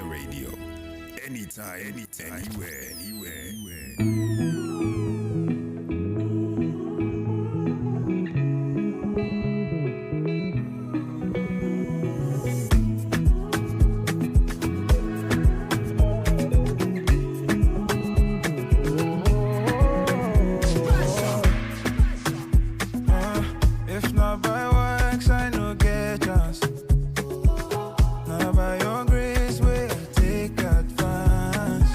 Radio. Anytime, anywhere. If not by works, I no get chance. Not by your grace, where I take advance.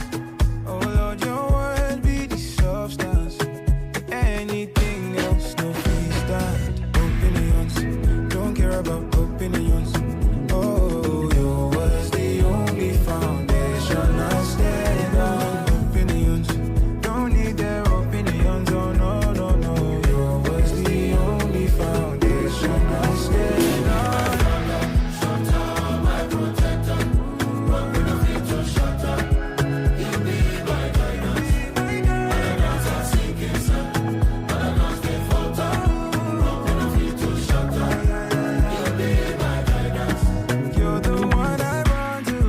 Oh Lord, your word be the substance. Anything else, no free stand. Opinions, don't care about opinions. Oh, your word's the only foundation I stand on. Opinions, don't need their opinions. Oh no. Your word's the only foundation I stand on. You're the one I run to,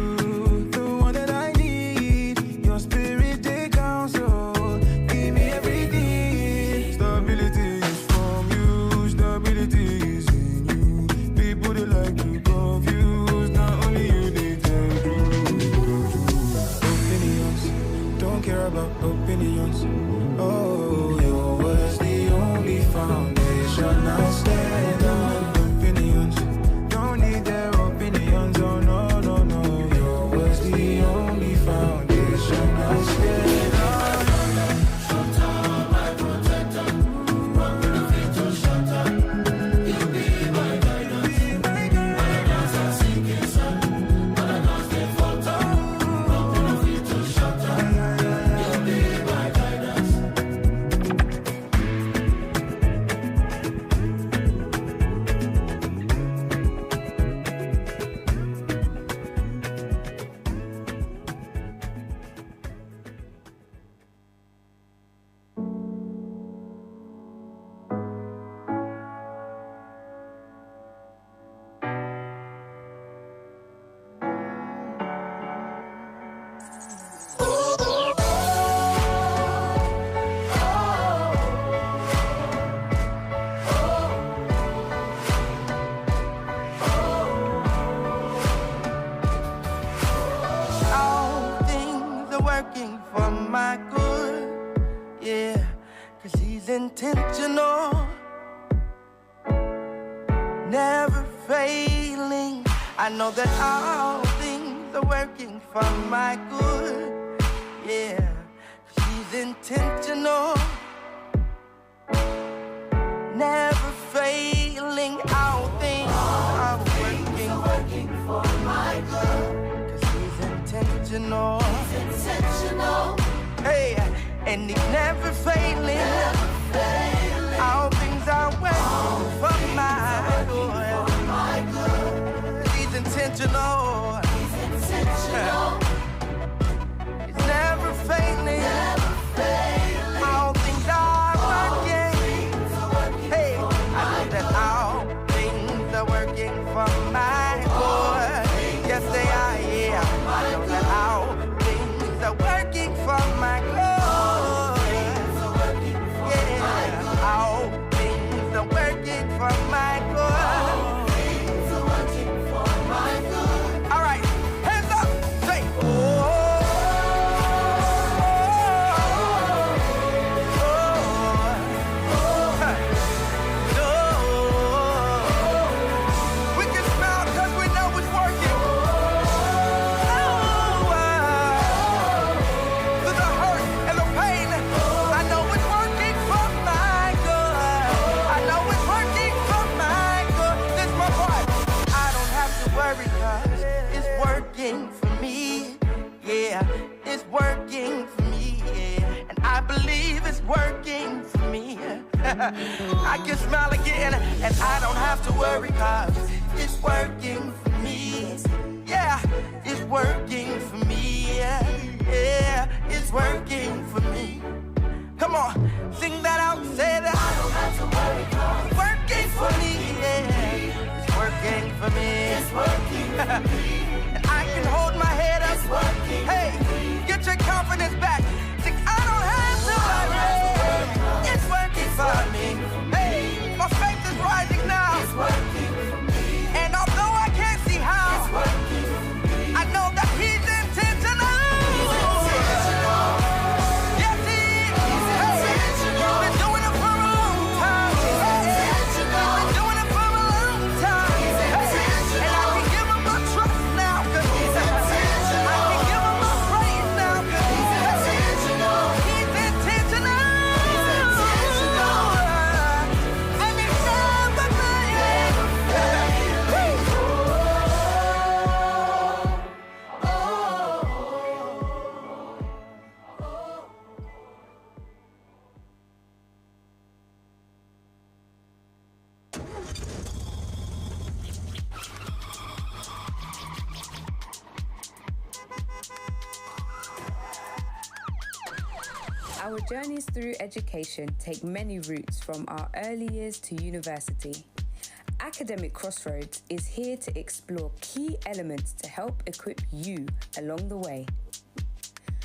the one that I need. Your spirit, they counsel, give me everything. Stability is from you, stability is in you. People, they like to confuse, not only you, they tell you. Opinions, don't care about opinions. Oh, your word's the only foundation I stand on. Opinions, don't need their opinions. Oh no. Your word's the only foundation I stand on. All things are working for my good, yeah, 'cause he's intentional, never failing. I know that all things are working for my good, yeah, 'cause he's intentional, never failing. All things are working for my good. Intentional. Hey, and he's never failing. All things are working for my good. He's intentional. He's never failing. All working for me. I can smile again, and I don't have to worry, cause it's working for me. Yeah, it's working for me. Yeah, it's working for me. Come on, sing that out, say that. I don't have to worry, cause it's working for me. Yeah, it's working for me. It's working for me. And I can hold my head up. It's working. Hey, get your confidence back. Sing, I don't have to worry. It's working for me. Hey, my faith is rising now. It's working for me. And although I can't see how, it's working for me. I know that He's intentional. Our journeys through education take many routes from our early years to university. Academic Crossroads is here to explore key elements to help equip you along the way.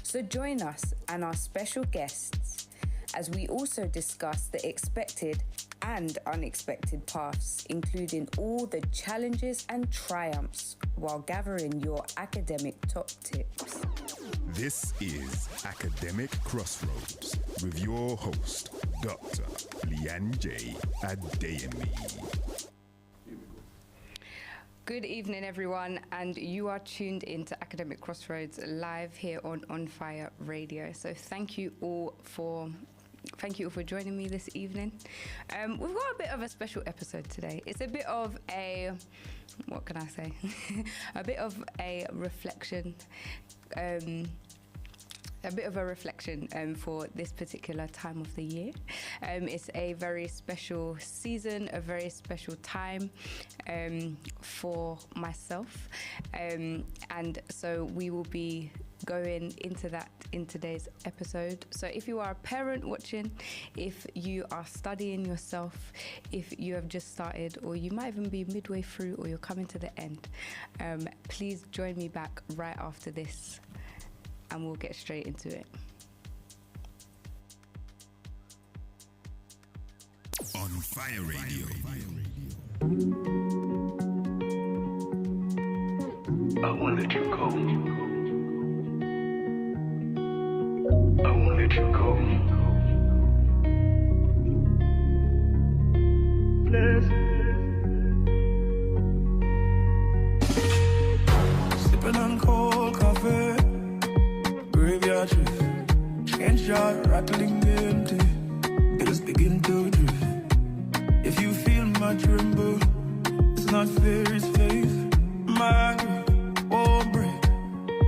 So join us and our special guests as we also discuss the expected and unexpected paths, including all the challenges and triumphs while gathering your academic top tips. This is Academic Crossroads with your host, Dr. Lianje Adeyemi. Good evening, everyone, and you are tuned into Academic Crossroads live here on Fire Radio. So thank you all for joining me this evening. We've got a bit of a special episode today. It's a bit of a, what can I say? A bit of a reflection. For this particular time of the year. It's a very special season, a very special time for myself. And so we will be going into that in today's episode. So if you are a parent watching, if you are studying yourself, if you have just started, or you might even be midway through, or you're coming to the end, please join me back right after this and we'll get straight into it. On Fire Radio. I won't let you go. I won't let you go. Sipping on cold coffee, graveyard shift, change jar rattling empty, bills begin to drift. If you feel my tremble, it's not fair, it's faith. My grip won't break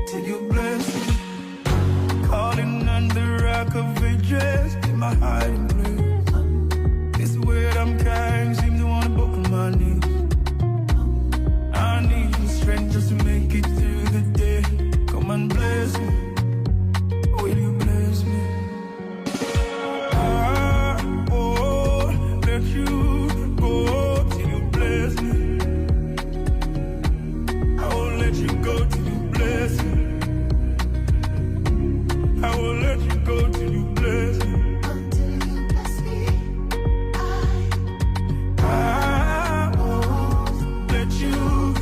till you bless me. Calling on the rock of ages in my hiding place. This weight I'm carrying seems to want to buckle my knees. I need the strength just to make it through the day. Come and bless me. Will you bless me? I won't let you go till you bless me. I won't let you go till you bless me. I won't let you go till you bless me. Until you bless me, I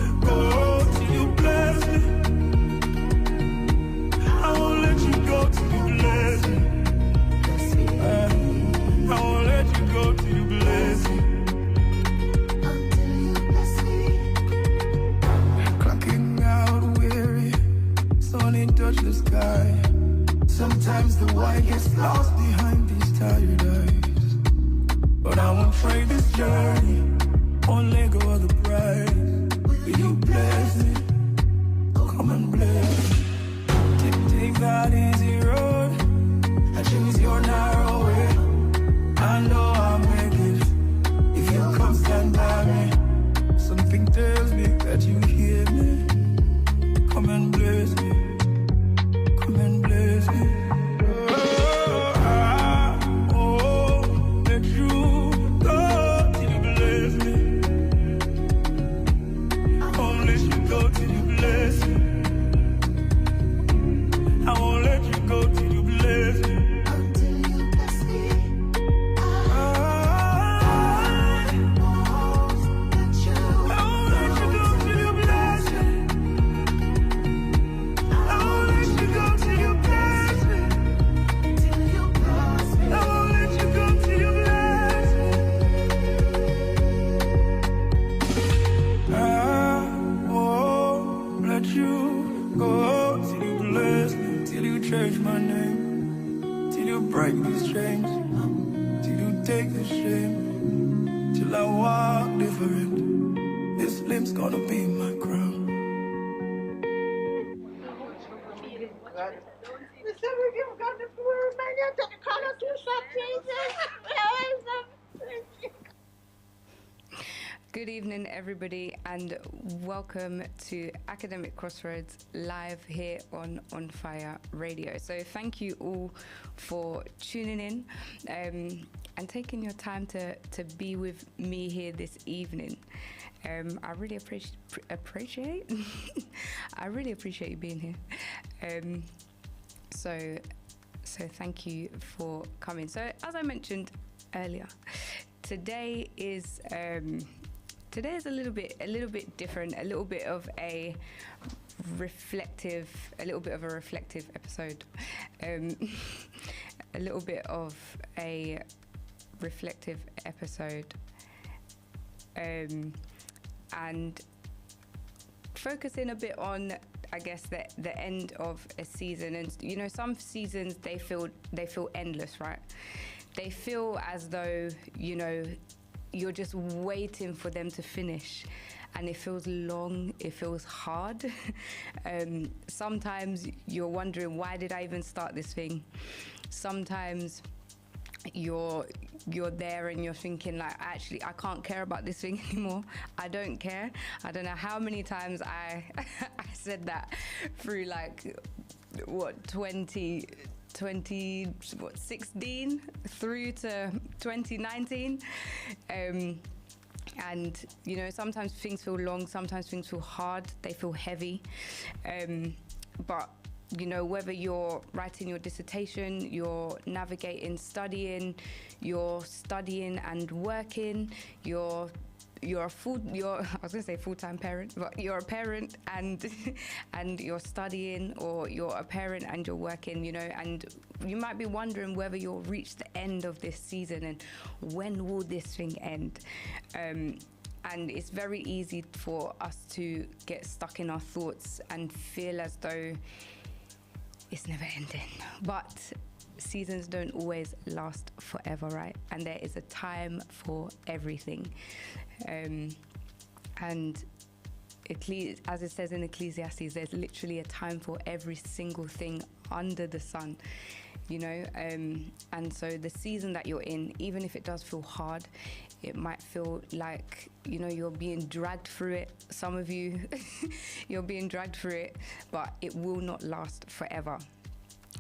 won't let you go till you bless me. I won't let you go till you bless me. I won't let you go till you bless me. until you bless me. Clocking out weary, sun ain't touch the sky. Sometimes the white gets lost behind these tired eyes. But I won't trade this journey, won't let go of the prize. Will you bless me? Come and bless me. Take that easy road, I choose your narrow way. name. Till you break these chains. Till you take the shame. Till I walk different. This limp's gonna be my crown. Good evening, everybody, and welcome to Academic Crossroads live here on Fire Radio. So thank you all for tuning in and taking your time to be with me here this evening. I really appreciate I really appreciate you being here. So thank you for coming. So as I mentioned earlier, today is a little bit different, a little bit of a reflective episode, a little bit of a reflective episode, and focusing a bit on, I guess, the end of a season. And you know, some seasons they feel endless, right? They feel as though, you know, you're just waiting for them to finish, and it feels long, it feels hard. Sometimes you're wondering, why did I even start this thing? Sometimes you're there and you're thinking, like, actually I can't care about this thing anymore. I don't care. I don't know how many times I said that through, like, 2016 through to 2019, and you know, sometimes things feel long, sometimes things feel hard, they feel heavy, but you know, whether you're writing your dissertation, you're navigating studying, you're studying and working, you're I was gonna say full-time parent, but you're a parent and you're studying, or you're a parent and you're working, you know, and you might be wondering whether you'll reach the end of this season and when will this thing end. And it's very easy for us to get stuck in our thoughts and feel as though it's never ending. But seasons don't always last forever, right? And there is a time for everything. And as it says in Ecclesiastes, there's literally a time for every single thing under the sun, you know. And so the season that you're in, even if it does feel hard, it might feel like, you know, you're being dragged through it. Some of you, you're being dragged through it, but it will not last forever.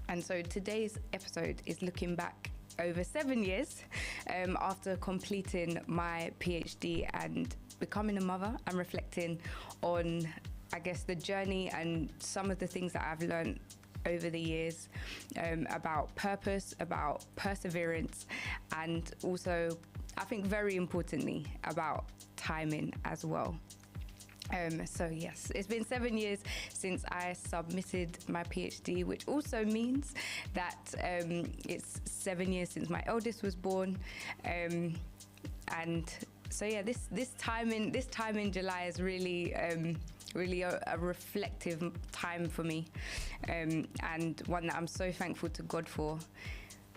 And so today's episode is looking back over 7 years after completing my PhD and becoming a mother, and reflecting on, I guess, the journey and some of the things that I've learned over the years, about purpose, about perseverance, and also, I think very importantly, about timing as well. So yes, it's been 7 years since I submitted my PhD, which also means that it's 7 years since my eldest was born, and so yeah, this time in July is really a reflective time for me, and one that I'm so thankful to God for.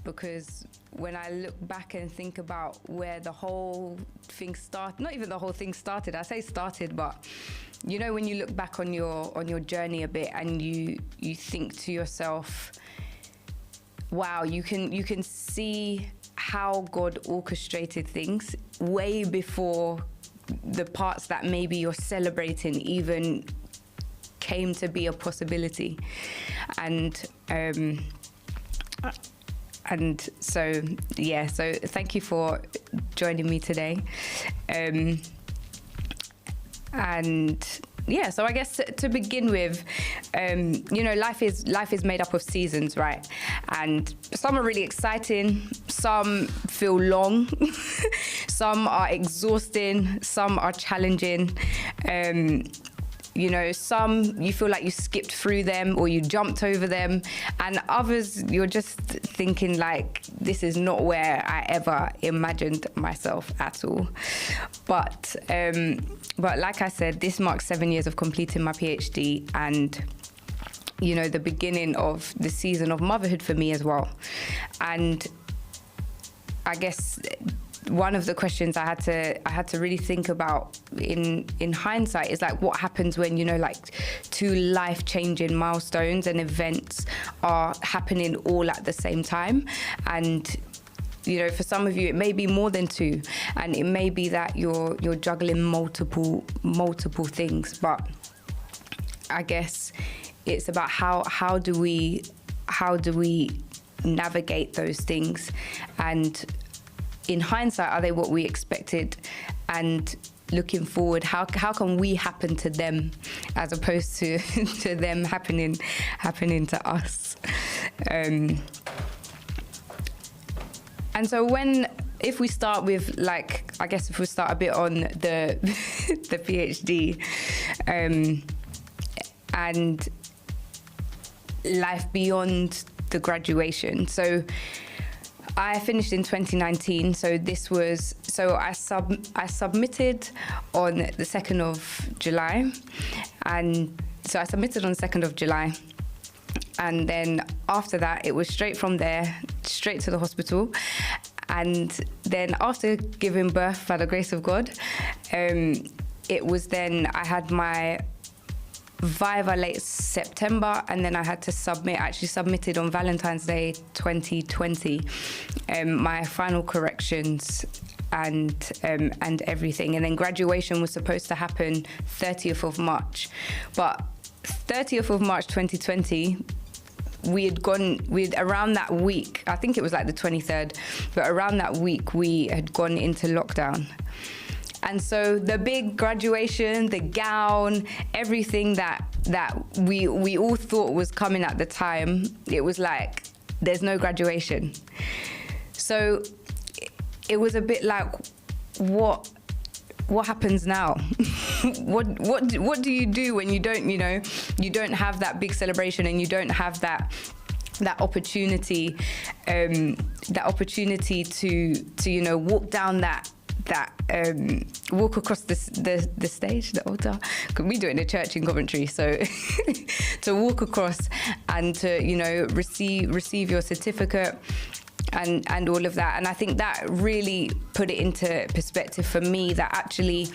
Because when I look back and think about where the whole thing started, not even the whole thing started, I say started, but you know, when you look back on your journey a bit and you think to yourself, wow, you can see how God orchestrated things way before the parts that maybe you're celebrating even came to be a possibility. And so, yeah, so thank you for joining me today. And yeah, so I guess to begin with, you know, life is made up of seasons, right? And some are really exciting, some feel long, some are exhausting, some are challenging. You know, some you feel like you skipped through them or you jumped over them, and others you're just thinking like, this is not where I ever imagined myself at all. But like I said, this marks 7 years of completing my PhD, and you know, the beginning of the season of motherhood for me as well. And I guess one of the questions I had to really think about in hindsight is like, what happens when, you know, like two life-changing milestones and events are happening all at the same time. And you know, for some of you, it may be more than two, and it may be that you're juggling multiple things. But I guess it's about how do we navigate those things, and in hindsight, are they what we expected? And looking forward, how can we happen to them as opposed to to them happening to us? And so if we start with, like, I guess if we start a bit on the the PhD and life beyond the graduation. So I finished in 2019. So I submitted on the 2nd of July, and so I submitted on the 2nd of July. And then after that, it was straight from there, straight to the hospital. And then after giving birth, by the grace of God, it was then I had my Viva late September, and then I had to submitted on Valentine's Day 2020, my final corrections and everything. And then graduation was supposed to happen 30th of March. But 30th of March 2020, we had around that week, I think it was like the 23rd, but around that week we had gone into lockdown. And so the big graduation, the gown, everything that we all thought was coming at the time, it was like, there's no graduation. So it was a bit like, what happens now? what do you do when you don't have that big celebration, and you don't have that opportunity to walk down that walk across the stage, the altar. We do it in a church in Coventry, so to walk across and to receive your certificate and all of that. And I think that really put it into perspective for me, that actually,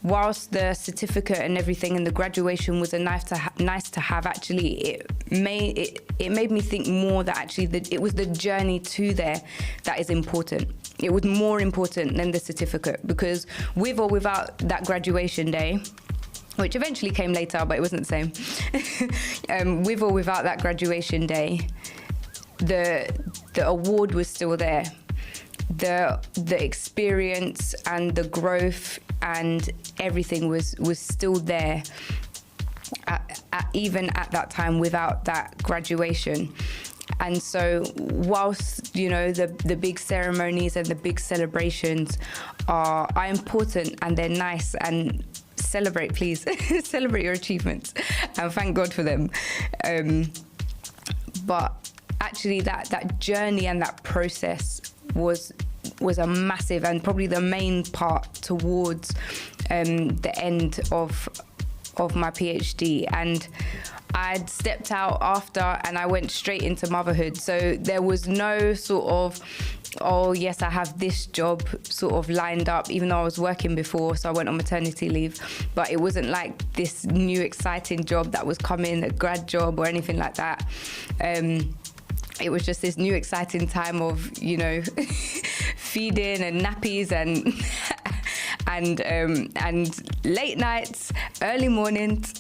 whilst the certificate and everything and the graduation was a nice to have, actually it made me think more that actually it was the journey to there that is important. It was more important than the certificate, because with or without that graduation day, which eventually came later, but it wasn't the same, with or without that graduation day, the award was still there. The experience and the growth and everything was still there, even at that time, without that graduation. And so whilst, the big ceremonies and the big celebrations are important and they're nice, and celebrate, please, celebrate your achievements and thank God for them. But actually that journey and that process was a massive, and probably the main part towards the end of my PhD. And I'd stepped out after, and I went straight into motherhood. So there was no sort of, oh yes, I have this job sort of lined up, even though I was working before, so I went on maternity leave. But it wasn't like this new exciting job that was coming, a grad job or anything like that. It was just this new exciting time of, feeding and nappies and late nights, early mornings,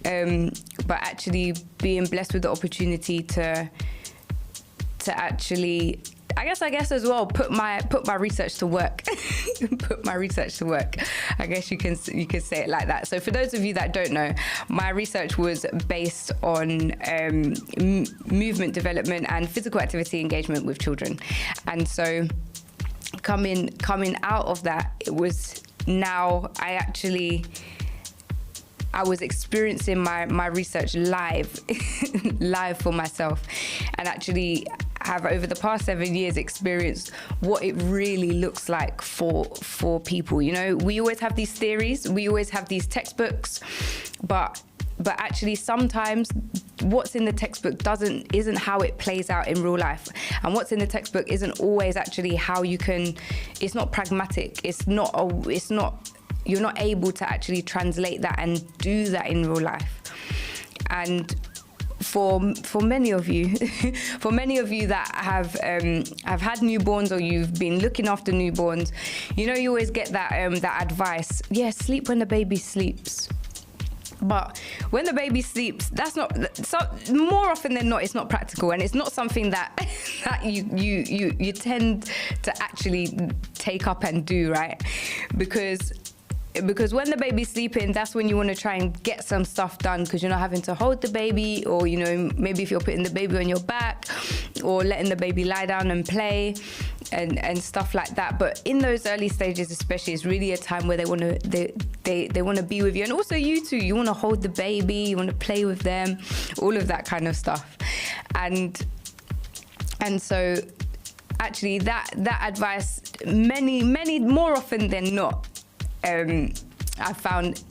but actually being blessed with the opportunity to actually, I guess as well, put my research to work. Put my research to work. I guess you could say it like that. So for those of you that don't know, my research was based on movement development and physical activity engagement with children. And so coming out of that, it was now I was experiencing my research live for myself, and actually have over the past 7 years experienced what it really looks like for people. We always have these theories, we always have these textbooks, but actually sometimes what's in the textbook isn't how it plays out in real life, and what's in the textbook isn't always actually how you can. It's not pragmatic. It's not. You're not able to actually translate that and do that in real life. And for many of you, that have had newborns, or you've been looking after newborns, you always get that advice. Yeah, sleep when the baby sleeps. But when the baby sleeps, that's not. So more often than not, it's not practical, and it's not something that you tend to actually take up and do, right? Because when the baby's sleeping, that's when you want to try and get some stuff done, because you're not having to hold the baby, or maybe if you're putting the baby on your back, or letting the baby lie down and play, and stuff like that. But in those early stages, especially, it's really a time where they want to be with you, and also you too. You want to hold the baby, you want to play with them, all of that kind of stuff, and so actually that advice, many more often than not, I found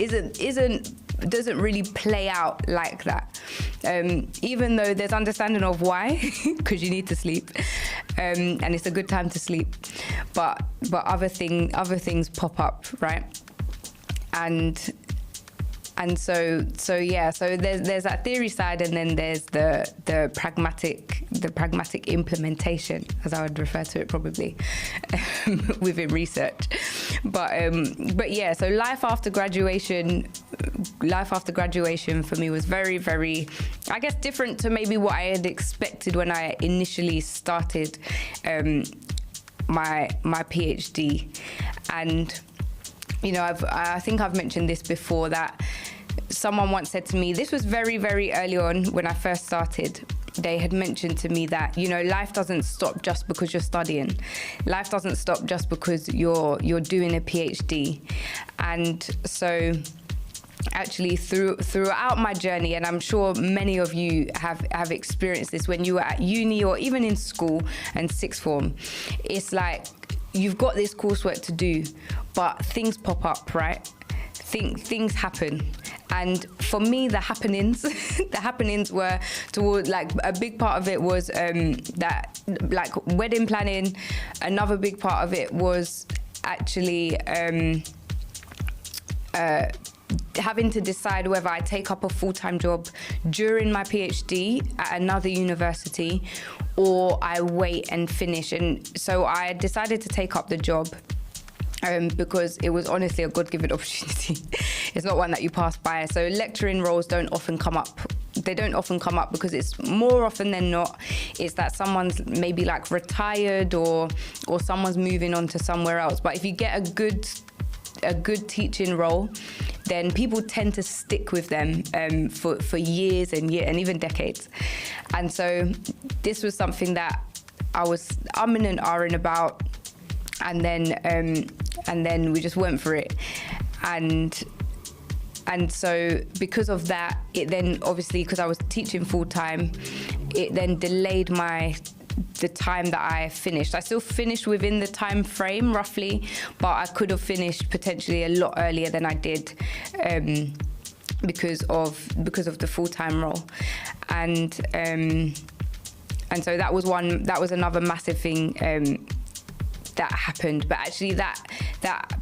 doesn't really play out like that, even though there's understanding of why, because you need to sleep, and it's a good time to sleep, but other things pop up, right? And so there's that theory side, and then there's the pragmatic implementation, as I would refer to it probably, within research. But yeah, so life after graduation for me was very, very, I guess, different to maybe what I had expected when I initially started my PhD. And I think I've mentioned this before, that someone once said to me, this was very, very early on when I first started. They had mentioned to me that, life doesn't stop just because you're studying. Life doesn't stop just because you're doing a PhD. And so actually throughout my journey, and I'm sure many of you have experienced this when you were at uni or even in school and sixth form, it's like you've got this coursework to do, but things pop up, right? Things happen. And for me, the happenings were toward, like, a big part of it was that, like, wedding planning. Another big part of it was actually having to decide whether I take up a full-time job during my PhD at another university, or I wait and finish. And so I decided to take up the job. Because it was honestly a God-given opportunity. It's not one that you pass by. So lecturing roles don't often come up. They don't often come up because it's more often than not, it's that someone's maybe like retired or someone's moving on to somewhere else. But if you get a good teaching role, then people tend to stick with them for years and even decades. And so this was something that I was umming and ahhing about. And then we just went for it, and so because of that, it then obviously, because I was teaching full time, it then delayed the time that I finished. I still finished within the time frame roughly, but I could have finished potentially a lot earlier than I did, because of the full time role, and so that was another massive thing. That happened. But actually that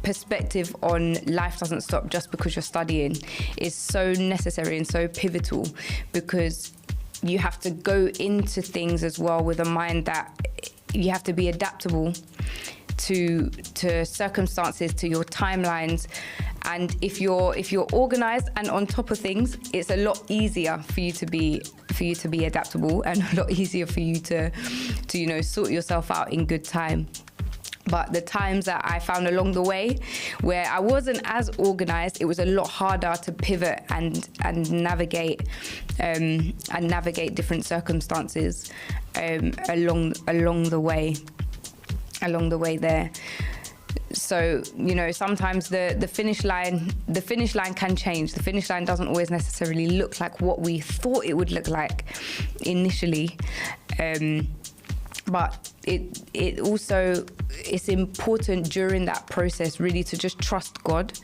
perspective on life doesn't stop just because you're studying is so necessary and so pivotal, because you have to go into things as well with a mind that you have to be adaptable to circumstances, to your timelines. And if you're organized and on top of things, it's a lot easier for you to be adaptable, and a lot easier for you to sort yourself out in good time. But the times that I found along the way where I wasn't as organized, it was a lot harder to pivot and navigate different circumstances along the way there. So, sometimes the finish line can change. The finish line doesn't always necessarily look like what we thought it would look like initially. But it also, it's important during that process really to just trust God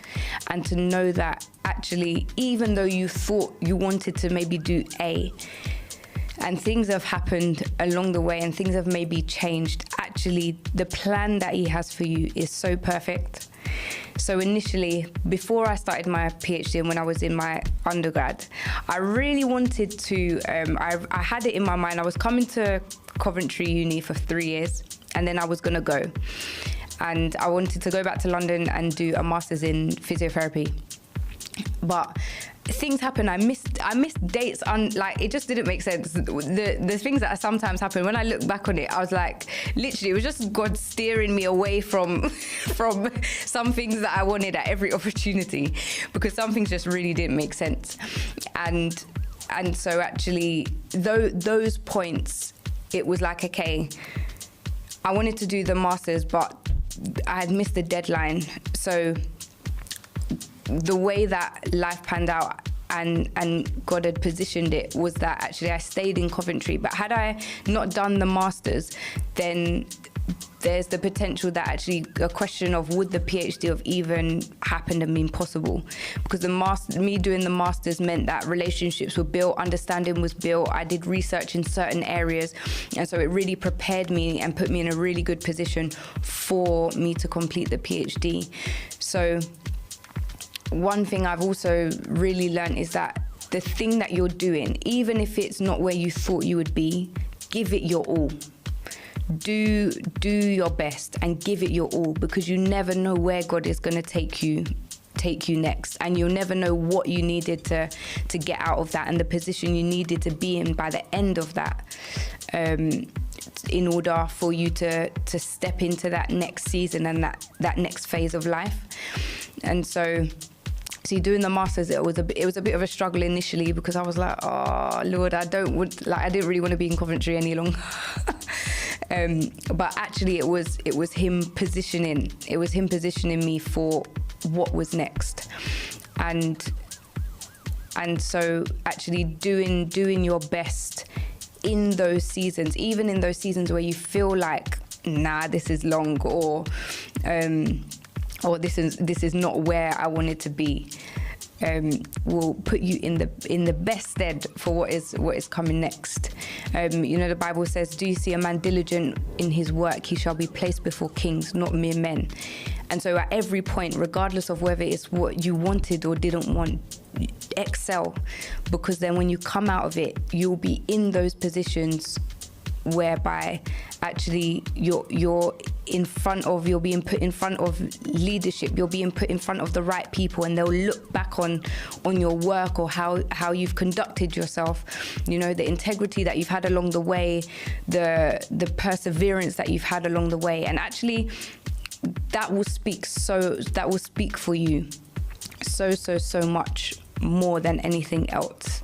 and to know that actually, even though you thought you wanted to maybe do A, and things have happened along the way and things have maybe changed, actually the plan that he has for you is so perfect. So initially, before I started my PhD and when I was in my undergrad, I really wanted to, I had it in my mind, I was coming to Coventry Uni for 3 years and then I was gonna go. And I wanted to go back to London and do a master's in physiotherapy. But things happen. I missed dates on, like, it just didn't make sense. The things that sometimes happen, when I look back on it, I was like, literally, it was just God steering me away from some things that I wanted at every opportunity, because some things just really didn't make sense. And so actually, those points, it was like, okay, I wanted to do the masters, but I had missed the deadline. So the way that life panned out and God had positioned it was that actually I stayed in Coventry. But had I not done the masters, then there's the potential that actually a question of would the PhD have even happened and been possible? Because me doing the masters meant that relationships were built, understanding was built. I did research in certain areas, and so it really prepared me and put me in a really good position for me to complete the PhD. So one thing I've also really learned is that the thing that you're doing, even if it's not where you thought you would be, give it your all. Do your best and give it your all, because you never know where God is going to take you next, and you'll never know what you needed to get out of that and the position you needed to be in by the end of that, in order for you to step into that next season and that next phase of life. And so see, doing the masters, it was a bit of a struggle initially, because I was like, oh Lord, I didn't really want to be in Coventry any longer. But actually, it was him positioning me for what was next, and so actually doing your best in those seasons, even in those seasons where you feel like, nah, this is long, or this is not where I wanted to be, will put you in the best stead for what is coming next. The Bible says, do you see a man diligent in his work? He shall be placed before kings, not mere men. And so at every point, regardless of whether it's what you wanted or didn't want, excel, because then when you come out of it, you'll be in those positions whereby actually you're being put in front of leadership, you're being put in front of the right people, and they'll look back on your work or how you've conducted yourself, the integrity that you've had along the way, the perseverance that you've had along the way, and actually that will speak for you so much more than anything else.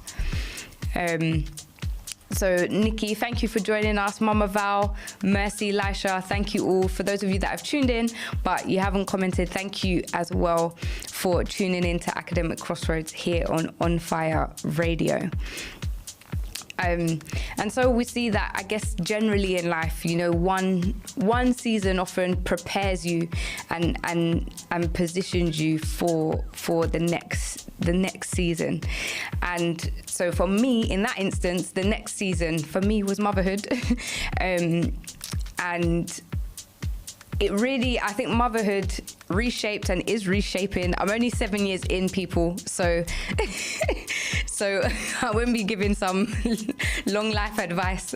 So Nikki, thank you for joining us. Mama Val, Mercy, Lisha, thank you all. For those of you that have tuned in but you haven't commented, thank you as well for tuning in to Academic Crossroads here on Fire Radio. And so we see that, I guess, generally in life, one season often prepares you and positions you for the next season. And so for me, in that instance, the next season for me was motherhood. And it really, I think motherhood reshaped and is reshaping. I'm only 7 years in, people, so I won't be giving some long life advice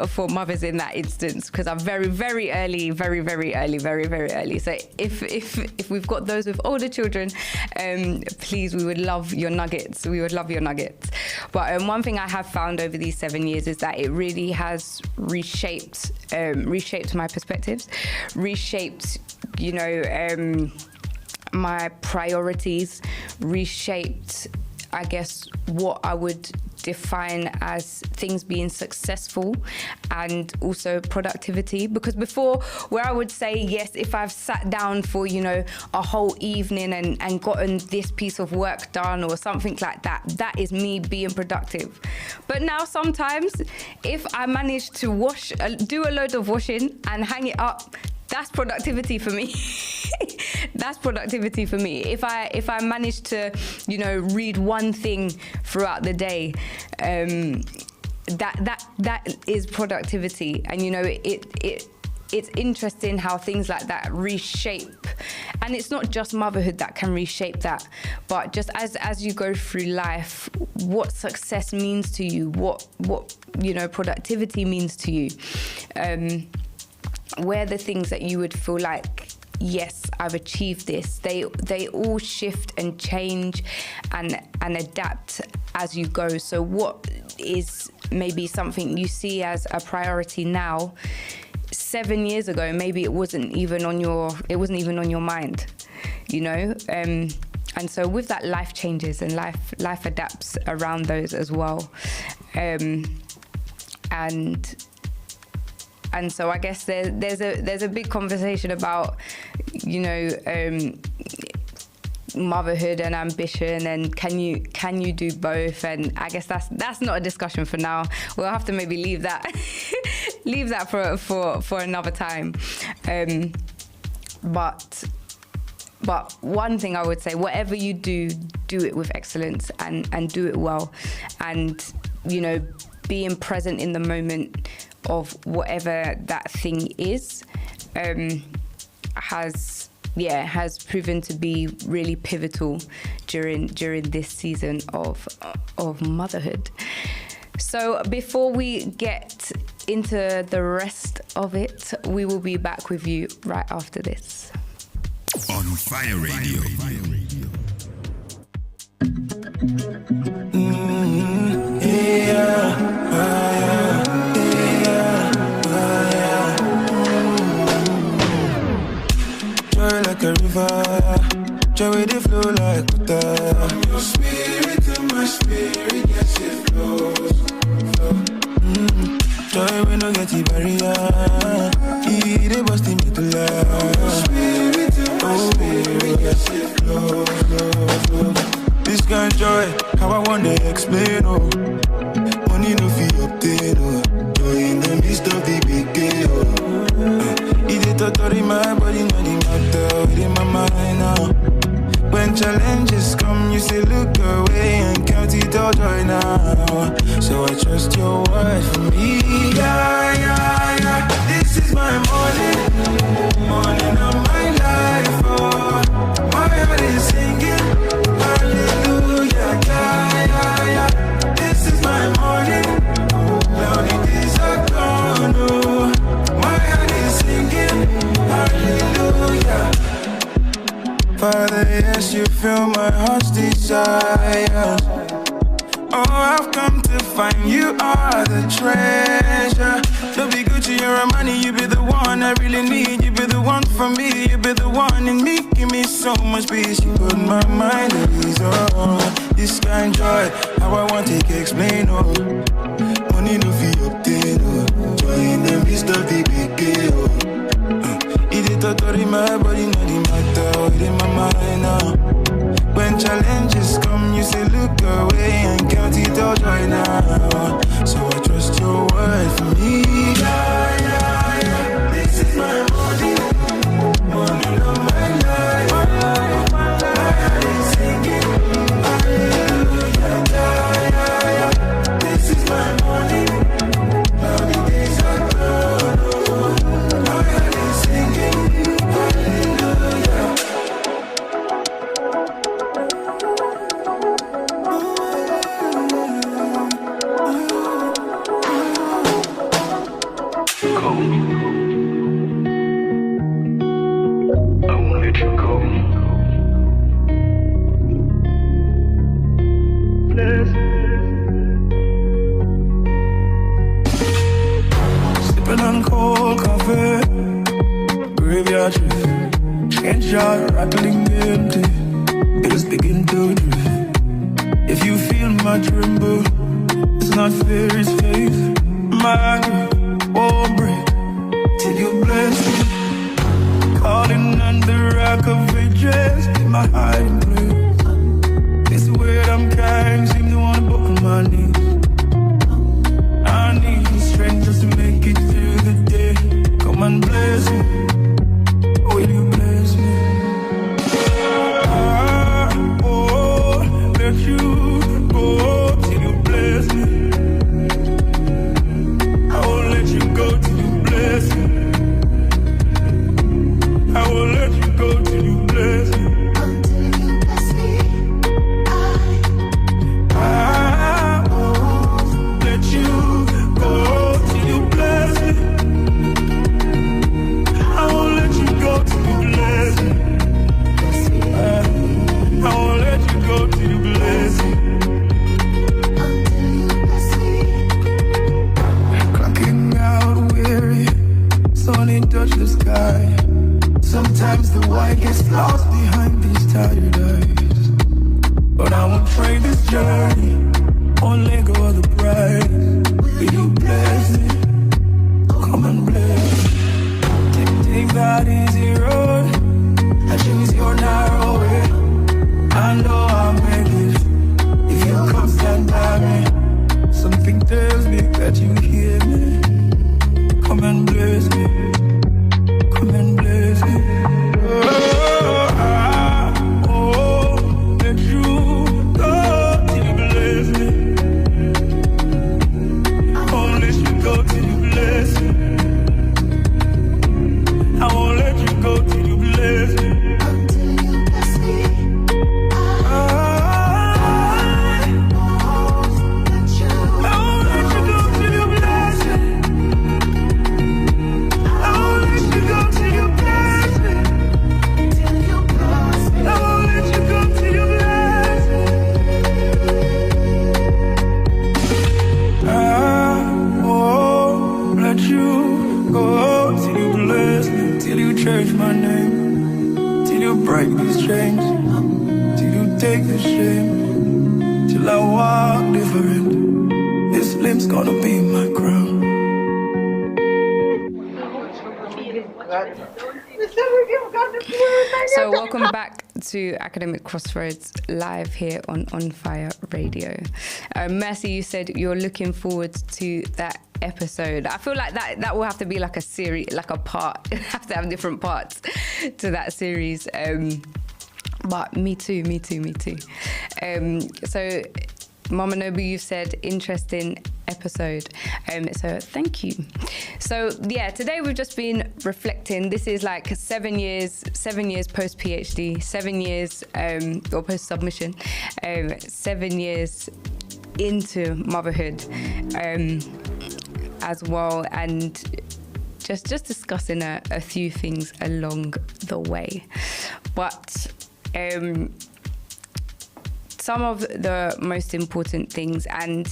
for mothers in that instance, because I'm very, very early, very, very early, very, very early. So if we've got those with older children, please, we would love your nuggets. We would love your nuggets. But one thing I have found over these 7 years is that it really has reshaped my perspectives, reshaped, my priorities, reshaped, I guess, what I would define as things being successful and also productivity. Because before, where I would say, yes, if I've sat down for, you know, a whole evening and gotten this piece of work done or something like that, that is me being productive. But now sometimes if I manage to do a load of washing and hang it up, that's productivity for me. That's productivity for me. If I manage to, you know, read one thing throughout the day, that is productivity. And you know, it's interesting how things like that reshape. And it's not just motherhood that can reshape that, but just as you go through life, what success means to you, what you know, productivity means to you. Where the things that you would feel like, yes, I've achieved this, they all shift and change and adapt as you go. So what is maybe something you see as a priority now, 7 years ago, maybe it wasn't even on your mind, you know? And so with that, life changes and life adapts around those as well. And so I guess there's a big conversation about, you know, motherhood and ambition, and can you do both? And I guess that's not a discussion for now. We'll have to maybe leave that for another time. But one thing I would say, whatever you do it with excellence and do it well, and you know, being present in the moment of whatever that thing is, has proven to be really pivotal during this season of motherhood. So before we get into the rest of it, we will be back with you right after this. On Fire Radio. Joy like a river, joy with the flow like water. From your spirit to my spirit, yes it flows. Joy we no get the barrier, it bust me to love. From your spirit to my spirit, yes it flows. This kind of joy, how I want to explain, oh. Money no fee obtain, oh. Joy in the midst of the big day, oh. It is totally my body, not the matter, within my mind now. When challenges come, you say look away and count it all joy now. So I trust your word for me. Yeah. This is my morning of my life, oh. My heart is singing, hallelujah, yeah. This is my morning, cloudy days are gone, oh. My heart is singing, hallelujah. Father, yes, you fill my heart's desire. Oh, I've come to find you are the treasure. Don't be Gucci or Armani, you be the one I really need. You be the one for me, you be the one in me. Give me so much peace, you put my mind at ease. Oh, this kind of joy, how I want to explain, oh. Money no fee obtain, oh. Joy in the midst of the big day, oh. It is totally my body, not the matter, within my mind now. When challenges come, you say look away and count it all joy now. So I trust your word for me. Yeah. This is my morning of my life. My heart is singing, hallelujah. Yeah. This is my morning, cloudy days are gone. My heart is singing, hallelujah. Rattling empty, bills begin to drift. If you feel my tremble, not fair, it's faith. My God won't break till you bless me. Calling on the rock of ages, be my hiding place. This weight I'm carrying seem to wanna buckle my knees. I need the strength just to make it through the day. Come and bless me, will you bless me? I won't let you go till you bless me. I won't let you go till you bless me. I won't let you go till you bless me. Until you bless me, I won't let you go till you bless me. I won't let you go till you bless me. I won't let you go till you bless me. until you bless me. Clocking out weary, sun ain't touch the sky. Sometimes the white gets lost behind these tired eyes. But I won't trade this journey, won't let go of the prize. Will you bless me? Come and bless me. Take that easy road, I choose your narrow way. I know I'll make it if you come stand by me. Something tells me that you hear me. Come and bless me. Come and bless me. Oh, I won't let you go till you bless me. I won't let you go till you bless me. I won't let you go till you bless me. Until you bless me, I won't let you. I won't let you go till you bless me. I won't let you go till you bless me. Till you bless me. I won't let you go till you bless me. I won't let you go till you bless me. Till you change my name. Till you break these chains. Till you take the shame. Till I walk different. This limp's gonna be my crown. So welcome back to Academic Crossroads live here on Fire Radio. Mercy, you said you're looking forward to that episode. I feel like that will have to be like a series, like a part. It have to have different parts to that series. But me too. So Mama Nobu, you said interesting episode. So thank you. So yeah, today we've just been reflecting. This is like 7 years post PhD, 7 years or post submission, 7 years into motherhood as well, and just discussing a few things along the way. But some of the most important things, and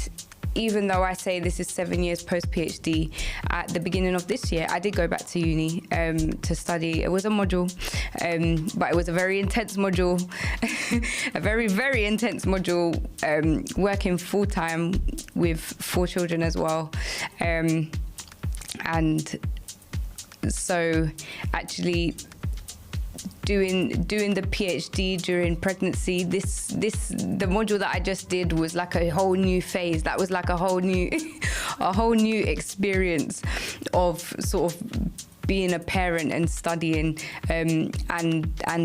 even though I say this is 7 years post PhD, at the beginning of this year, I did go back to uni to study. It was a module, but it was a very intense module, a very, very intense module, working full time with 4 children as well. And so actually doing the PhD during pregnancy, the module that I just did was like a whole new phase. That was like a whole new experience of sort of being a parent and studying and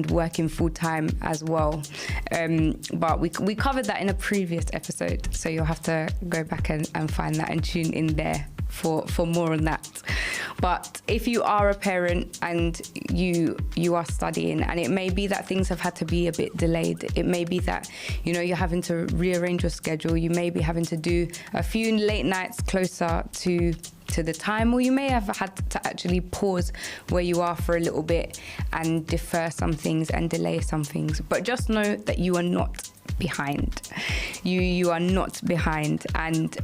working full time as well. But we covered that in a previous episode, so you'll have to go back and find that and tune in there for more on that. But if you are a parent and you are studying, and it may be that things have had to be a bit delayed, it may be that you're having to rearrange your schedule, you may be having to do a few late nights closer to the time, or you may have had to actually pause where you are for a little bit and defer some things and delay some things. But just know that you are not behind. You are not behind, and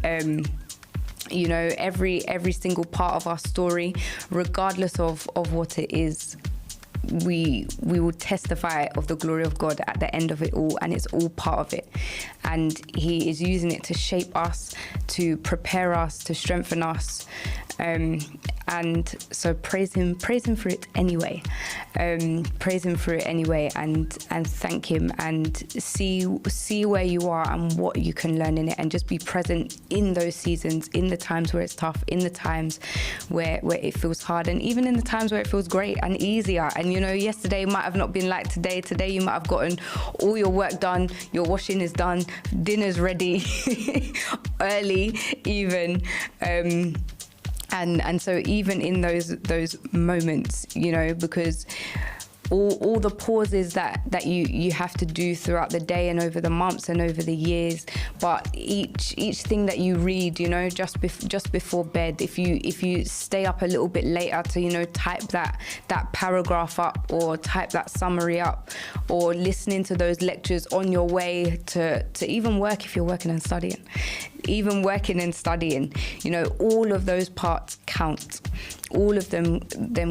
every single part of our story, regardless of what it is, we will testify of the glory of God at the end of it all, and it's all part of it. And He is using it to shape us, to prepare us, to strengthen us. And so praise Him for it anyway. Praise Him for it anyway, and thank Him, and see where you are and what you can learn in it, and just be present in those seasons, in the times where it's tough, in the times where it feels hard, and even in the times where it feels great and easier. And yesterday might have not been like today. Today you might have gotten all your work done, your washing is done, dinner's ready, early even. And so even in those moments, because all the pauses that you have to do throughout the day and over the months and over the years, but each thing that you read, just before bed, if you stay up a little bit later to type that paragraph up, or type that summary up, or listening to those lectures on your way to even work, if you're working and studying, all of those parts count. All of them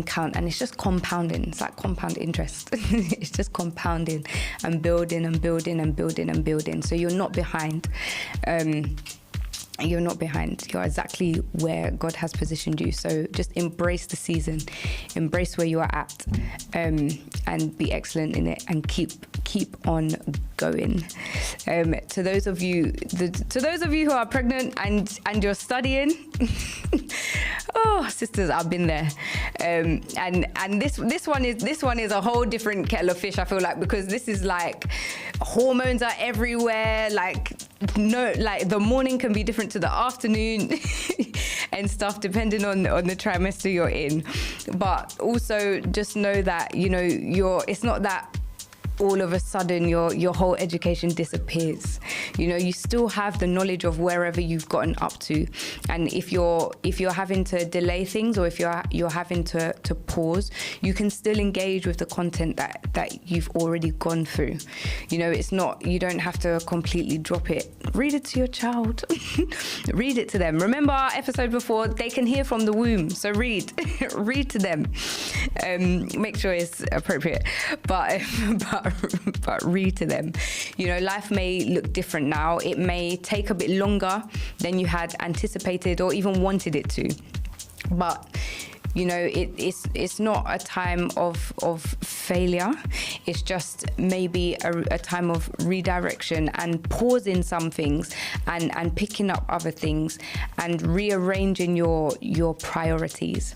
count, and it's just compounding. It's like compound interest. It's just compounding and building and building and building and building. So you're not behind. You're not behind. You're exactly where God has positioned you. So just embrace the season, embrace where you are at, and be excellent in it, and keep on going. To those of you who are pregnant and you're studying, oh, sisters, I've been there. And this one is a whole different kettle of fish, I feel like, because this is like hormones are everywhere. Like the morning can be different to the afternoon and stuff, depending on the trimester you're in. But also just know that it's not that all of a sudden your whole education disappears. You still have the knowledge of wherever you've gotten up to, and if you're having to delay things, or if you're having to pause, you can still engage with the content that you've already gone through. It's not, you don't have to completely drop it. Read it to your child. Read it to them. Remember our episode before, they can hear from the womb, so read to them. Make sure it's appropriate, but read to them. Life may look different now. It may take a bit longer than you had anticipated or even wanted it to, but it's not a time of failure. It's just maybe a time of redirection, and pausing some things and picking up other things, and rearranging your priorities.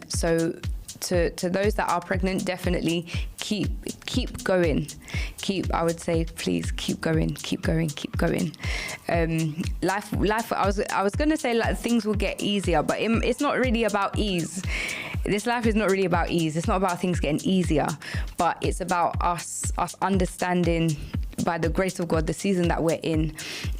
So to those that are pregnant, definitely keep going. I would say, please keep going. Life. I was gonna say, like, things will get easier, but it's not really about ease. This life is not really about ease. It's not about things getting easier, but it's about us understanding, by the grace of God, the season that we're in,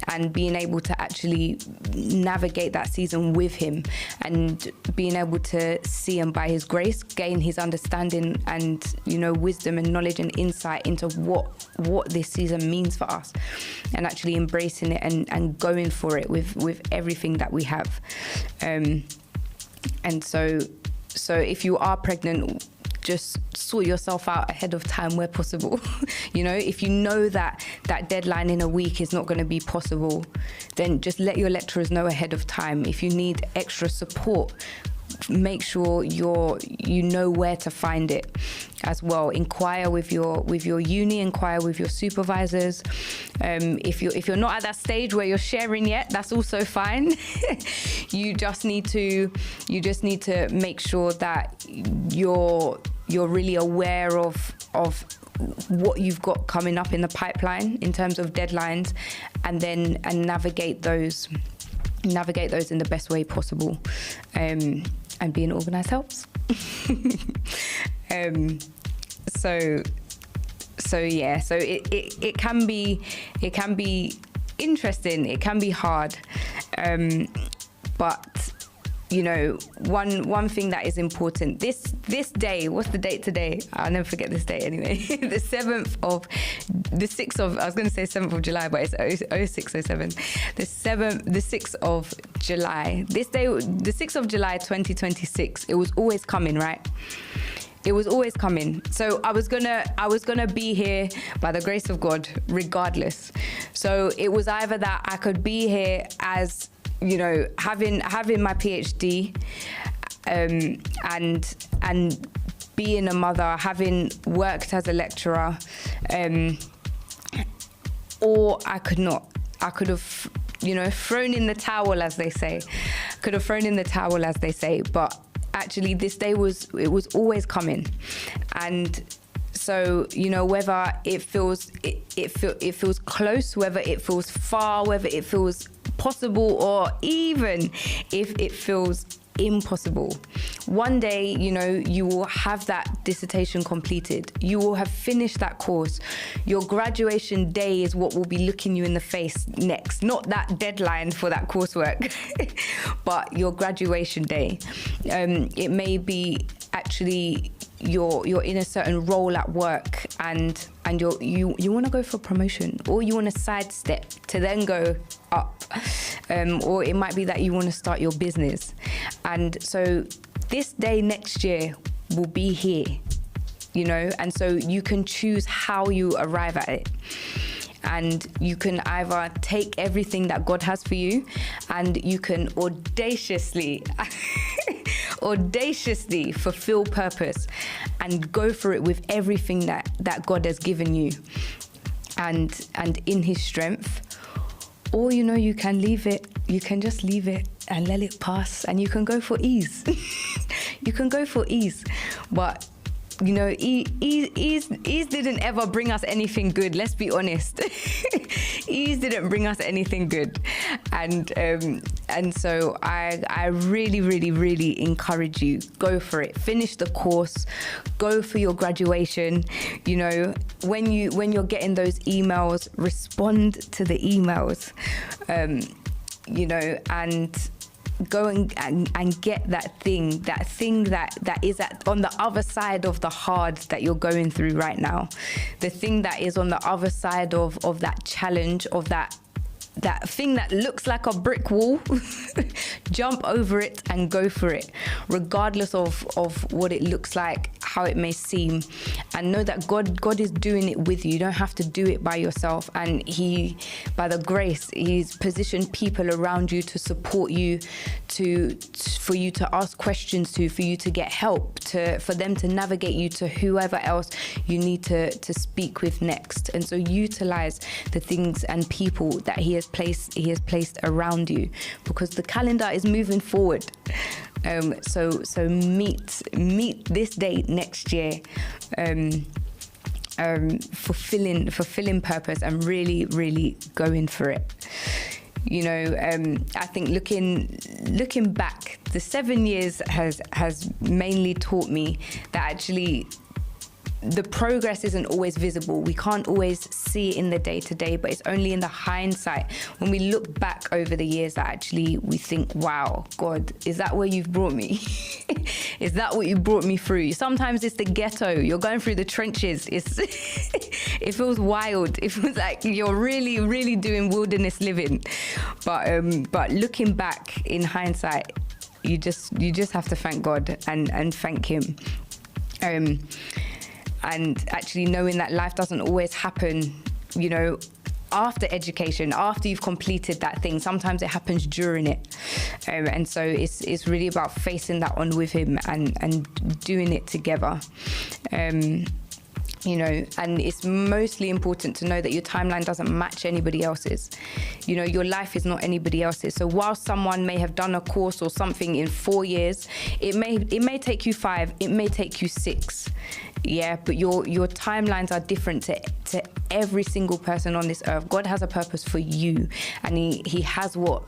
and being able to actually navigate that season with Him, and being able to see Him by His grace, gain His understanding and wisdom and knowledge and insight into what this season means for us, and actually embracing it and going for it with everything that we have. And so if you are pregnant, just sort yourself out ahead of time where possible. If you know that deadline in a week is not going to be possible, then just let your lecturers know ahead of time. If you need extra support, make sure you know where to find it as well. Inquire with your uni, inquire with your supervisors. If you're not at that stage where you're sharing yet, that's also fine. You just need to make sure that you're really aware of what you've got coming up in the pipeline in terms of deadlines, and navigate those in the best way possible. And being organized helps. So it can be interesting, it can be hard, but one thing that is important, this day, what's the date today? I'll never forget this day anyway. the 6th of, I was going to say 7th of July, but it's 0607. The 6th of July. This day, the 6th of July 2026, it was always coming, right? It was always coming. So I was gonna be here by the grace of God, regardless. So it was either that I could be here as, you know, having my PhD, and being a mother, having worked as a lecturer, or I could not. I could have, you know, thrown in the towel, as they say. But actually, this day was always coming, and so, you know, whether it feels close, whether it feels far, whether it feels possible, or even if it feels impossible, one day, you know, you will have that dissertation completed. You will have finished that course. Your graduation day is what will be looking you in the face next. Not that deadline for that coursework, but your graduation day. It may be actually you're in a certain role at work, and you want to go for promotion, or you want to sidestep to then go up, or it might be that you want to start your business. And so this day next year will be here, you know, and so you can choose how you arrive at it. And you can either take everything that God has for you, and you can audaciously fulfill purpose and go for it with everything that God has given you, and in His strength. Or, you know, you can leave it. You can just leave it and let it pass, and you can go for ease. You can go for ease, but you know, ease didn't ever bring us anything good. Let's be honest. Ease didn't bring us anything good, and so I really, really, really encourage you, go for it. Finish the course, go for your graduation. You know, when you're getting those emails, respond to the emails. You know, and go and get that thing that is on the other side of the hard that you're going through right now, the thing that is on the other side of that challenge, of that thing that looks like a brick wall. Jump over it and go for it, regardless of what it looks like, how it may seem, and know that God is doing it with you. You don't have to do it by yourself, and He, by the grace, He's positioned people around you to support you, for you to ask questions to, for you to get help, for them to navigate you to whoever else you need to speak with next. And so utilize the things and people that He has placed around you, because the calendar is moving forward. So meet this date next year, fulfilling purpose and really, really going for it. You know, I think looking back, the 7 years has mainly taught me that actually the progress isn't always visible. We can't always see it in the day-to-day, but it's only in the hindsight, when we look back over the years, that actually we think, wow, God, is that where you've brought me? Is that what you brought me through? Sometimes it's the ghetto. You're going through the trenches. It feels wild. It feels like you're really, really doing wilderness living. But looking back in hindsight, you just have to thank God and thank Him. And actually knowing that life doesn't always happen, you know, after education, after you've completed that thing. Sometimes it happens during it. And so it's really about facing that on with Him and doing it together. You know, and it's mostly important to know that your timeline doesn't match anybody else's. You know, your life is not anybody else's. So while someone may have done a course or something in 4 years, it may take you 5, it may take you 6. Yeah, but your timelines are different to every single person on this earth. God has a purpose for you, and he has what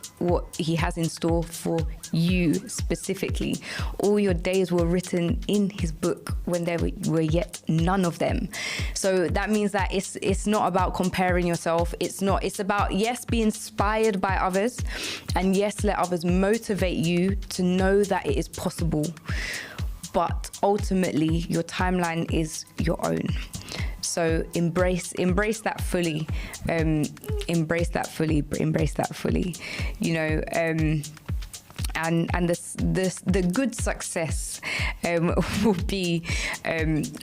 He has in store for you specifically. All your days were written in His book when there were yet none of them. So that means that it's not about comparing yourself. It's about, yes, be inspired by others, and yes, let others motivate you to know that it is possible. But ultimately, your timeline is your own. So embrace that fully. Embrace that fully. You know, the good success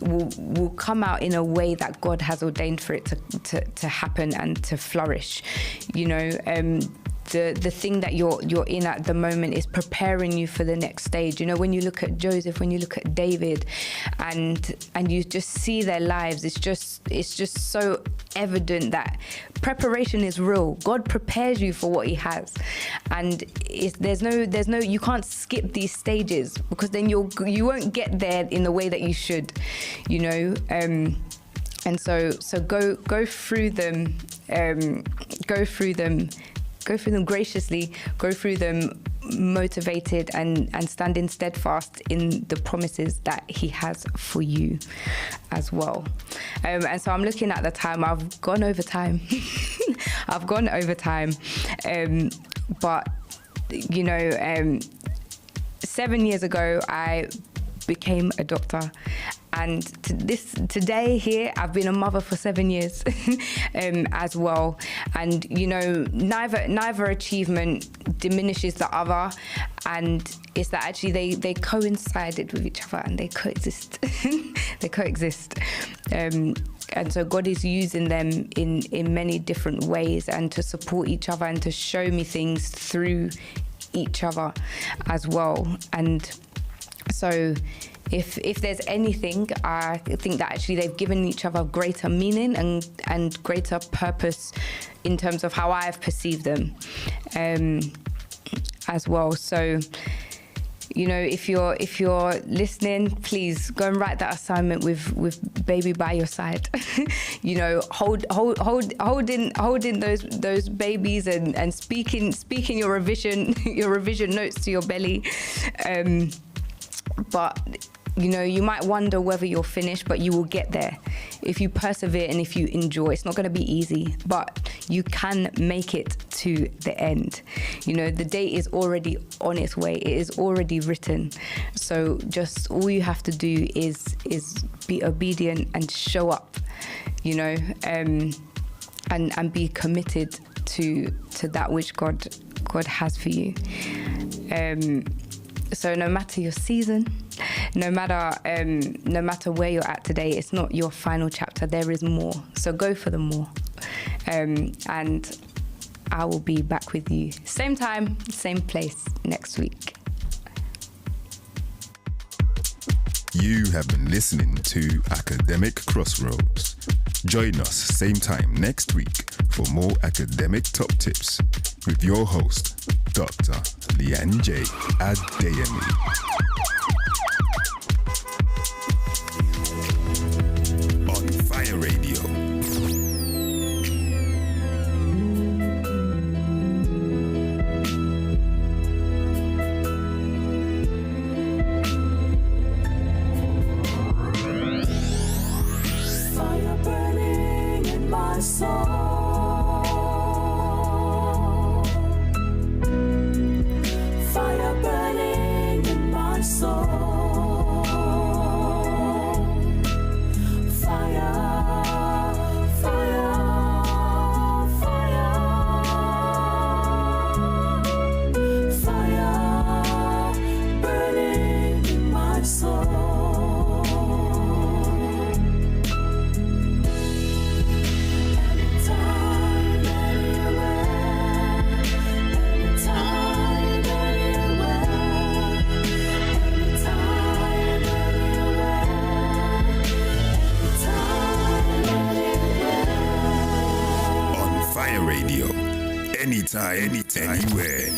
will come out in a way that God has ordained for it to happen and to flourish. You know, the thing that you're in at the moment is preparing you for the next stage. You know, when you look at Joseph, when you look at David, and you just see their lives, it's just so evident that preparation is real. God prepares you for what He has, and there's no you can't skip these stages, because then you won't get there in the way that you should. You know. And so go through them, graciously, go through them motivated and standing steadfast in the promises that He has for you as well. And so I'm looking at the time. I've gone over time. But you know, 7 years ago I became a doctor, and today here I've been a mother for 7 years as well. And you know, neither achievement diminishes the other, and it's that actually they coincided with each other and they coexist. And so God is using them in many different ways, and to support each other and to show me things through each other as well. And so if there's anything, I think that actually they've given each other greater meaning and greater purpose in terms of how I've perceived them as well. So, you know, if you're listening, please go and write that assignment with baby by your side. You know, holding those babies and speaking your revision notes to your belly. But you know, you might wonder whether you're finished, but you will get there if you persevere and if you enjoy. It's not going to be easy, but you can make it to the end. You know, the date is already on its way. It is already written. So just all you have to do is be obedient and show up, you know, and be committed to that which God has for you. So no matter your season, no matter where you're at today, it's not your final chapter. There is more. So go for the more. And I will be back with you same time, same place next week. You have been listening to Academic Crossroads. Join us same time next week for more academic top tips with your host, Dr. Leanne J. Adu-Boahene. On Fire Radio. Fire burning in my soul. Fire burning in my soul. Fire, fire, fire. Fire burning in my soul. On Fire Radio. Anytime, anywhere.